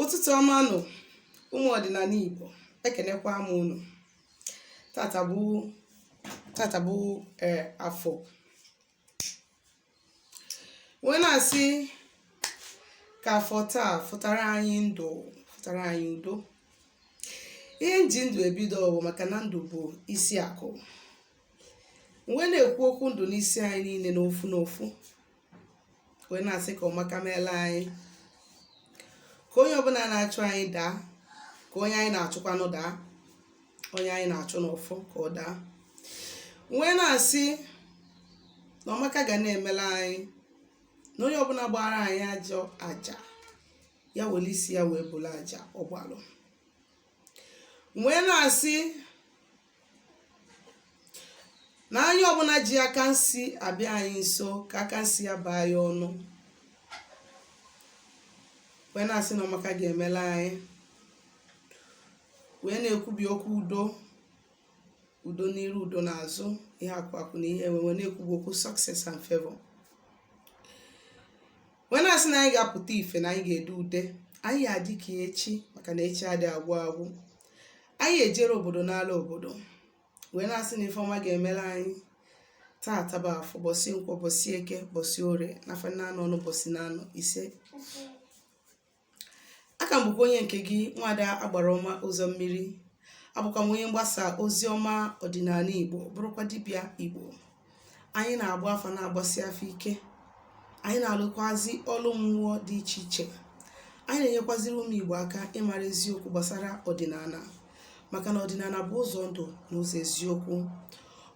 Ụtụtụ ọma nụ ụmụ ọdịnala Igbo, ekenekwa m unu. Tata bụ afọ wee na-asị ka afọ taa fụtara anyị ndụ, fụtara anyị udo. Ihe nji ndụ ebido bụ maka na ndụ bụ isi akụ. Wee na-ekwu okwu ndụ n'isi anyị niile n'ofu n'ofu, wee na-asị ka ọmaka meela anyị, ka onye ọbụla na-achụ anyị daa, ka onye anyị na-achụkwanụ daa, onye anyị na-achụ n'ọfọ ka ọ daa. Wee na-asị na ọmaka ga na-emela anyị, na onye ọbụla gbara anyị ajọ aja ya were isi ya wee bụrụ aja ọgbalụ. Wee na-asị na anyị ọbụla ji aka nsi abịa anyị nso, ka aka nsi ya baa ya ọnụ. Wee na-asị na ọmaka ga-emela anyị, wee na-ekwubi okwu udo n'iru, udo n'azụ, ihe akụ na ihe wee na-ekwubi okwu success and favor. Wee na-asị na anyị ga-apụta ife, na anyị ga-ede ude, anyị adị ka echi, maka na echi adị agwụ agwụ. Anyị ejere obodo n'ala obodo. Wee na-asị na ife ọma ga-emela anyị. Taata bụ afọ, bọsị nkwọ, bọsị eke, bọsị orie, nafa na-anọ ọnụ, bọsị na-anọ ise. Aka m bụkwa onye nke gị, nwada agbara ọma ụzọ mmiri. Abụkwa m onye mgbasa ozi ọma ọdịnala Igbo, bụrụkwa dibịa Igbo. Anyị na-agba afa, na-agbasi afọ ike. Anyị na-alụkwazi ọlụ mmụọ dị iche iche. Anyị na-enyekwaziri ụmụ Igbo aka ịmara eziokwu gbasara ọdịnala, maka na ọdịnala bụ ụzọ ndụ na ụzọ eziokwu.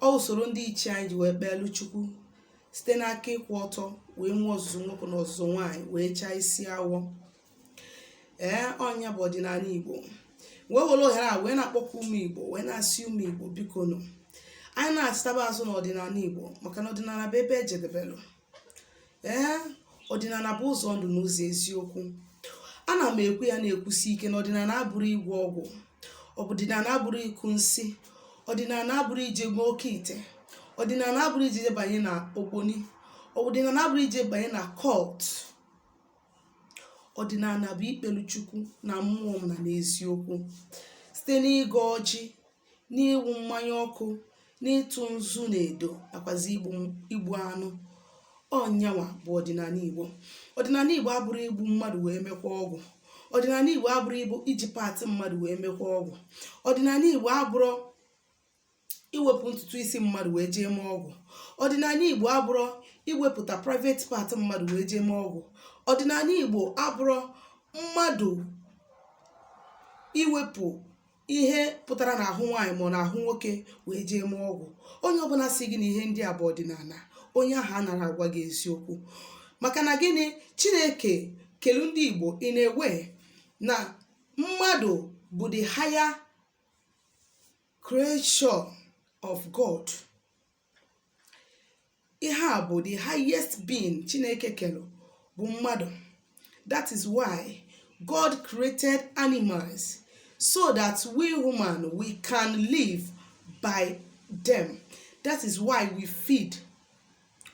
Ọ usoro ndị ichie anyị ji wee kpeelu Chukwu site n'aka ịkwụ ọtọ, wee mụọ ọzụzụ nwoke na ọzụzụ nwaanyị, wee chaa isi awọ. Ọnya bụ ọdịnala Igbo. Wee were ohere a wee na-akpọkwa ụmụ Igbo, wee na-asị ụmụ Igbo, biko nụ, anyị na-achịtaba azụ na ọdịnala Igbo, maka na ọdịnala bụ ebe ejedebelụ. Ọdịnala bụ ụzọ ndụ na ụzọ eziokwu. Ana m ekwu ya na-ekwusi ike na ọdịnala abụrụ igwe ọgwụ, ọdịnala abụrụ ịkụ nsị, ọdịnala abụrụ ije gba oke ite, ọdịnala abụrụ ije banye na ogboni, ọdịnala abụrụ ije banye na cult. Ọdịnala bụ ikpelu Chukwu na mmụọ na n'eziokwu, site n'ịga ọjị, n'iwu mmanya ọkụ, n'ịtụ nzu na edo, nakwazi igbu anụ. Ọnyanwa bụ ọdịnala Igbo. Ọdịnala Igbo abụrụ igbu mmadụ wee mekwa ọgwụ. Ọdịnala Igbo abụrụ iji paatị mmadụ wee mekwa ọgwụ. Ọdịnala Igbo abụrụ iwepụ ntutu isi mmadụ wee jee mee ọgwụ. Ọdịnala Igbo abụrụ iwepụta private part mmadụ wee jee mee ọgwụ. Ọdịnala Igbo abụrụ mmadụ iwepụ ihe pụtara n'ahụ nwaanyị ma ọ n'ahụ nwoke wee jee mee ọgwụ. Onye ọbụla sị gị na ihe ndị a bụ ọdịnala, onye ahụ anaghị agwa gị eziokwu. Maka na gịnị? Chineke kelu ndị Igbo in a way na mmadụ bụ the higher creation of God. Ihe a bụ the highest being Chineke kelu bụ mmadụ. That is why God created animals, so that we human, we can live by them. That is why we feed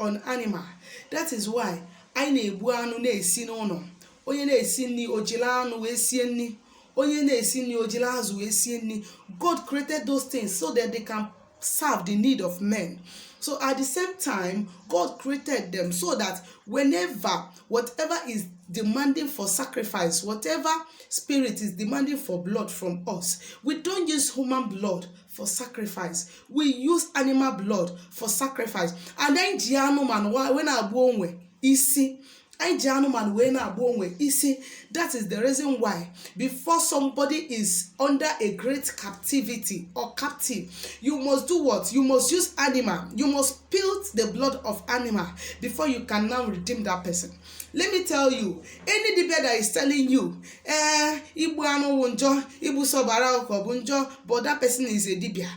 on animal. That is why anyị na-egbu anụ na-esi n'ụlọ. Onye na-esi nri ojila anụ wee sie nri, onye na-esi nri ojila azụ wee sie nri. God created those things so that they can serve the need of men. So at the same time, God created them so that whatever is demanding for sacrifice, whatever spirit is demanding for blood from us, we don't use human blood for sacrifice. We use animal blood for sacrifice. And then that is the reason why before somebody is under a great captivity or captive, you must do what? You must use animal. You must spill the blood of animal before you can now redeem that person. Let me tell you, any debate that is telling you, Igbo anu wunjo, Igbo sobara bunjo, but that person is a dibia,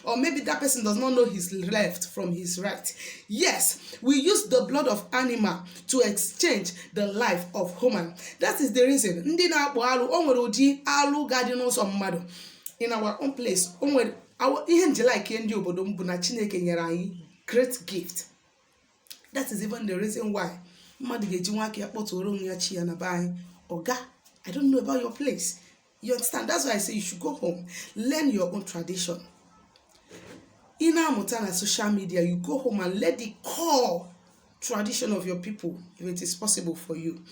or maybe that person does not know his left from his right. Yes, we use the blood of animal to exchange the life of human. That is the reason. Ndi na-akpọ alu, o nwere odi alu garden n'ụzọ mmadụ. In our own place, o nwere ihe nje like ndị obodo mbụ na Chineke nyere anyị great gift. That is even the reason why mmadụ ga-eji nwa aka ya kpọtụrụ onwe ya chi ya na be anyị. Oga, I don't know about your place. You understand? That's why I say you should go home, learn your own tradition. In our social media, you go home and let the core tradition of your people, if it is possible for you.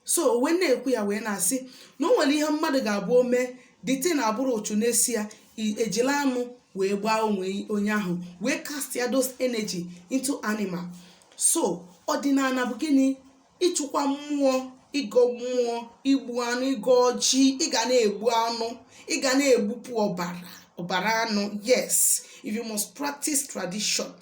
So when I say no one ihe mmadụ ga-abụ ome dite na abụrụ ochu n'esia ejila anụ wee gbaa onwe onye ahụ wee cast ya those energy into animal. So ọdịnala bụ gịnị? Ịchụkwa mmụọ, ịgọ mmụọ, igbu anụ, ịgọ ọjị, ị ga na-egbu anụ, ị ga na-egbupụ ọbara anụ. Yes, if you must practice tradition,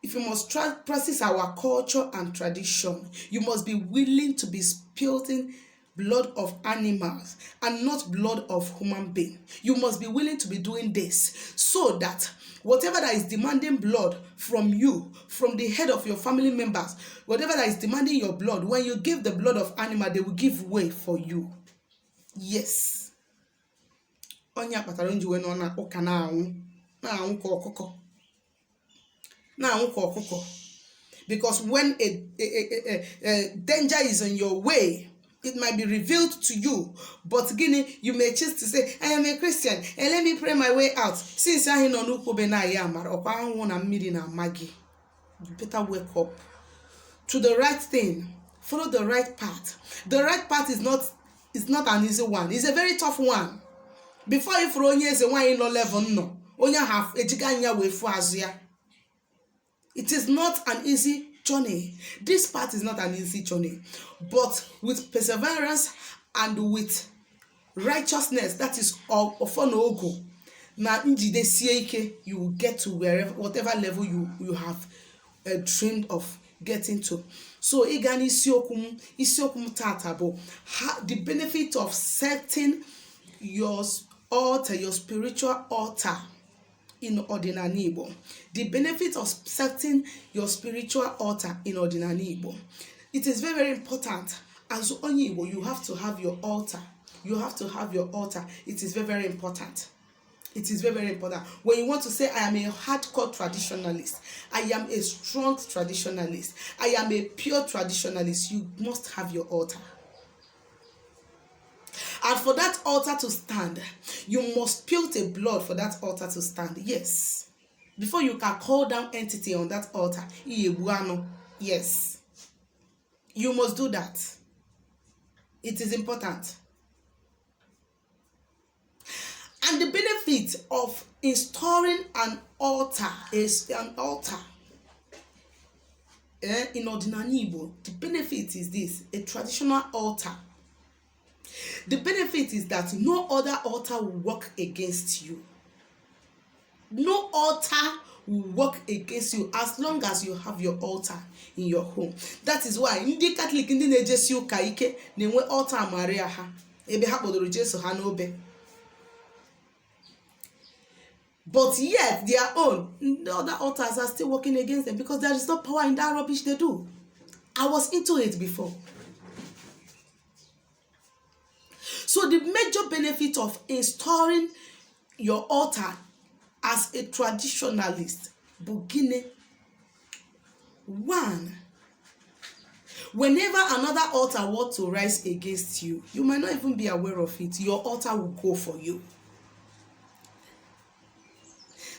if you must practice our culture and tradition, you must be willing to be spilling blood of animals and not blood of human being. You must be willing to be doing this so that whatever that is demanding blood from you, from the head of your family members, whatever that is demanding your blood, when you give the blood of animal, they will give way for you. Yes. Onya kpatara nji wee nọ na ụka na-anwụ ka ọkụkọ. Because when a danger is on your way, it might be revealed to you, but you may choose to say, I am a Christian and let me pray my way out. Since I know no you better wake up to the right thing, follow the right path. The right path is not an easy one, it's a very tough one. Before you throw years and why no level no, only have a giganya way for Asia. It is not an easy journey. This part is not an easy journey, but with perseverance and with righteousness, that is ofonogo. Na njide sieke, you will get to whatever level you have dreamed of getting to. So igani isiokum tatabo, the benefit of setting your altar, your spiritual altar in Odinani Igbo. The benefit of setting your spiritual altar in Odinani Igbo. It is very, very important. As Onyi Igbo, you have to have your altar. You have to have your altar. It is very, very important. It is very, very important. When you want to say, I am a hardcore traditionalist, I am a strong traditionalist, I am a pure traditionalist, you must have your altar. And for that altar to stand, you must spill the blood for that altar to stand. Yes. Before you can call down entity on that altar. Yes. You must do that. It is important. And the benefit of installing an altar is an altar. In Odinani Igbo, the benefit is this, a traditional altar. The benefit is that no other altar will work against you. No altar will work against you as long as you have your altar in your home. That is why ndị Catholic ndị na-ejesi ụka ike na-enwe altar Maria ha ebe ha kpọdoro Jesu ha n'obe. But yet their own, the other altars are still working against them because there is no power in that rubbish they do. I was into it before. So the major benefit of installing your altar as a traditionalist, Bugine, one, whenever another altar were to rise against you, you might not even be aware of it. Your altar will go for you.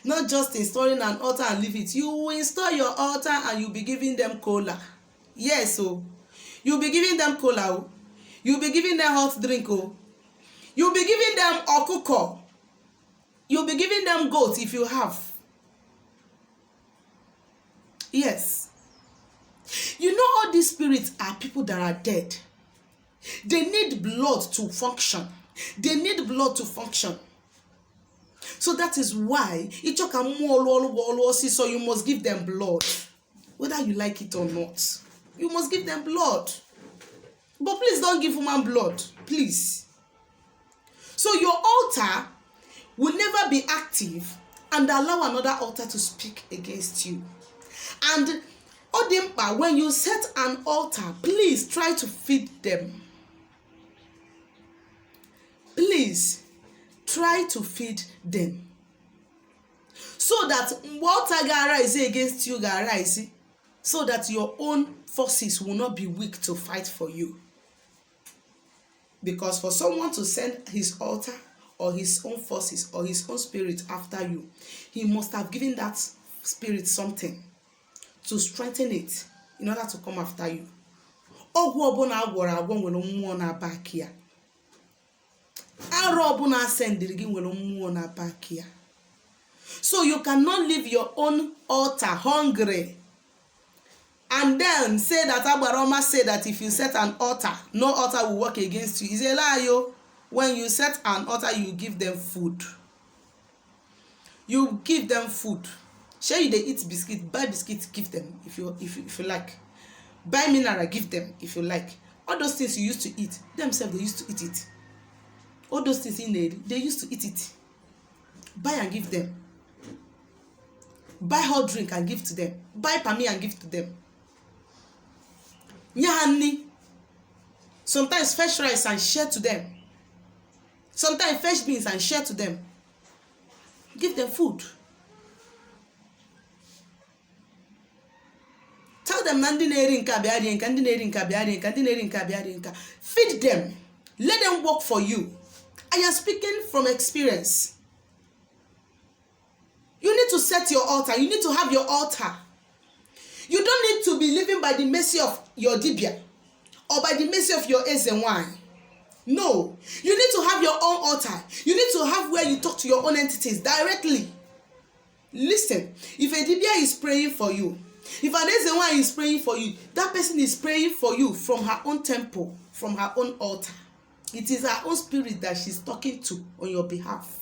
Not just installing an altar and leave it. You will install your altar and you'll be giving them cola. Yes, so you'll be giving them cola. You'll be giving them hot drink. You'll be giving them okuko. You'll be giving them goat if you have. Yes. You know all these spirits are people that are dead. They need blood to function. They need blood to function. So that is why so you must give them blood. Whether you like it or not. You must give them blood. But please don't give human blood. Please. So your altar will never be active and allow another altar to speak against you. And Odimpa, when you set an altar, please try to feed them. Please try to feed them. So that water rise against you rise, so that your own forces will not be weak to fight for you. Because for someone to send his altar or his own forces or his own spirit after you, he must have given that spirit something to strengthen it in order to come after you. Ọgwụ ọbụla agwọrọ agwọ nwere mmụọ na-aba aka ya. Arụ ọbụla asendịrị gị nwere mmụọ na-aba aka ya. So you cannot leave your own altar hungry and then say that Agbaroma said that if you set an altar, no altar will work against you. It's a lie, yo. When you set an altar, you give them food. You give them food. Share you they eat biscuit, buy biscuit, give them if you like. Buy mineral, give them if you like. All those things you used to eat, themselves they used to eat it. All those things in there, they used to eat it. Buy and give them. Buy hot drink and give to them. Buy pami and give to them. Nyahani. Sometimes fresh rice and share to them. Sometimes fresh beans and share to them. Give them food. Tell them feed them. Let them work for you. I am speaking from experience. You need to set your altar. You need to have your altar. You don't need to be living by the mercy of your dibia or by the mercy of your Ezenwai. No. You need to have your own altar. You need to have where you talk to your own entities directly. Listen, if a dibia is praying for you, if an Ezenwai is praying for you, that person is praying for you from her own temple, from her own altar. It is her own spirit that she's talking to on your behalf.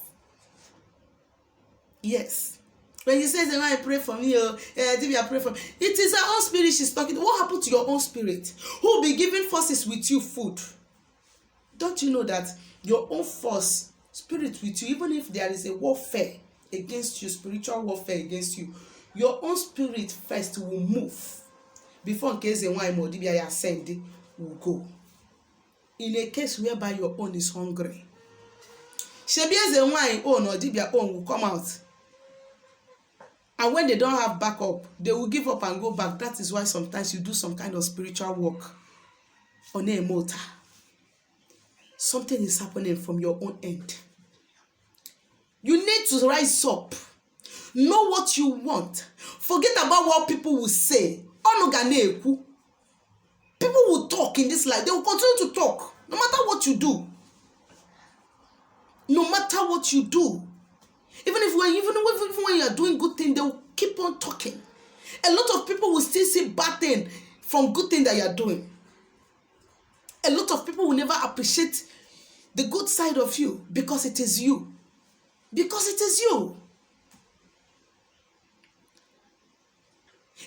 Yes. When you say, I pray for me, Dibia pray for me, it is her own spirit she's talking to. What happened to your own spirit? Who will be giving forces with you food? Don't you know that your own force, spirit with you, even if there is a warfare against you, spiritual warfare against you, your own spirit first will move before in case Dibia send will go. In a case whereby your own is hungry, Shebia's wine own or Dibia own will come out. And when they don't have backup, they will give up and go back. That is why sometimes you do some kind of spiritual work on a motor. Something is happening from your own end. You need to rise up. Know what you want. Forget about what people will say. People will talk in this life. They will continue to talk. No matter what you do. No matter what you do. Even when you are doing good things, they will keep on talking. A lot of people will still see bad things from good things that you are doing. A lot of people will never appreciate the good side of you because it is you. Because it is you.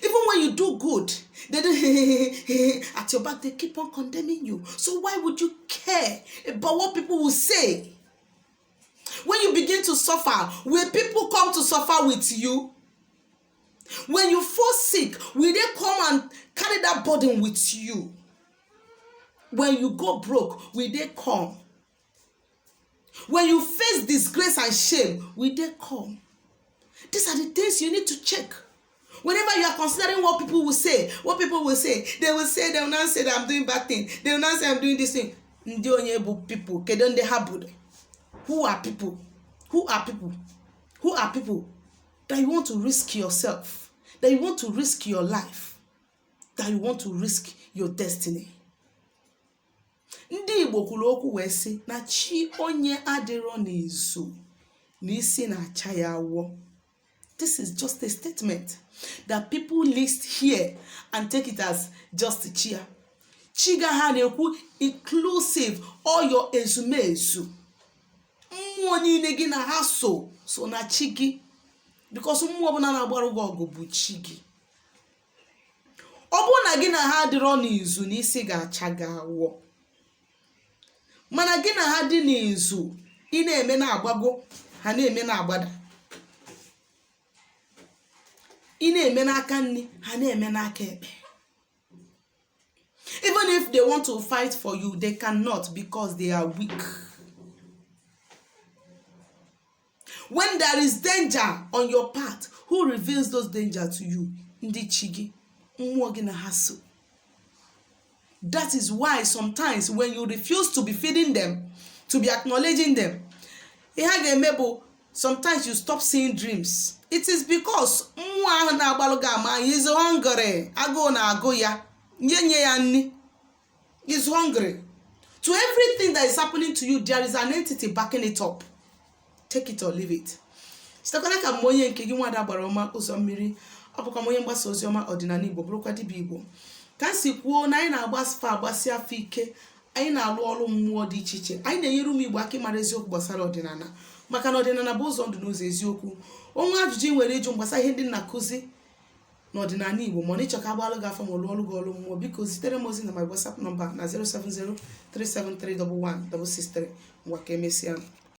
Even when you do good, they don't at your back, they keep on condemning you. So why would you care about what people will say? When you begin to suffer, will people come to suffer with you? When you fall sick, will they come and carry that burden with you? When you go broke, will they come? When you face disgrace and shame, will they come? These are the things you need to check. Whenever you are considering what people will say, they will not say that I'm doing bad things. They will not say I'm doing this thing. People, who are people? Who are people? Who are people that you want to risk yourself? That you want to risk your life? That you want to risk your destiny? Ndị Igbo kwuru okwu wee sị na chi onye adịrọ n'izu n'isi na-acha ya awọ. This is just a statement that people list here and take it as just a cheer. Chiga ha na-ekwu inclusive all your ezumezu. Mmụọ niile gị na ha so na chi gị. Because mmụọ ọbụla na-agbara gị ọgụ bụ chi gị. Ọ bụrụ na gị na ha adịrọ n'izu n'isi ga-acha gị awọ. Mana gị na ha dị n'izu ị na-eme na-agbago ha na-eme na-agbada. Ị na-eme n'aka nni ha na-eme n'aka ekpe. Even if they want to fight for you, they cannot because they are weak. When there is danger on your path, who reveals those dangers to you? Ndị chi gị, mmụọ gị na ha so. That is why sometimes when you refuse to be feeding them, to be acknowledging them, sometimes you stop seeing dreams. It is because is hungry. Is hungry. To everything that is happening to you, there is an entity backing it up. Take it or leave it. Sitakwana ka monye nke gị nwada gbara ọma ụzọ mmiri, ọ bụkwa monye mgbasa ozi ọma ọdịnala Igbo, bụrụkwa dibịa Igbo. Ka m si kwuo na anyị agbasi afọ ike, anyị na-alụ ọrụ mmụọ dị iche iche, anyị na-enyere ụmụ Igbo aka ịmara eziokwu gbasara ọdịnala, maka na ọdịnala bụ ụzọ ndụ n'ụzọ eziokwu. Onwe ajụjụ ị nwere ịjụ gbasara ihe ndị na-akụzi n'ọdịnala Igbo, ma ọ na ịchọ ka agbalụ gị afọ ma lụọ ọrụ gị ọrụ mmụọ, biko zitere m ozi na my WhatsApp nọmba na 07037311663. Ngwa ka emesịa.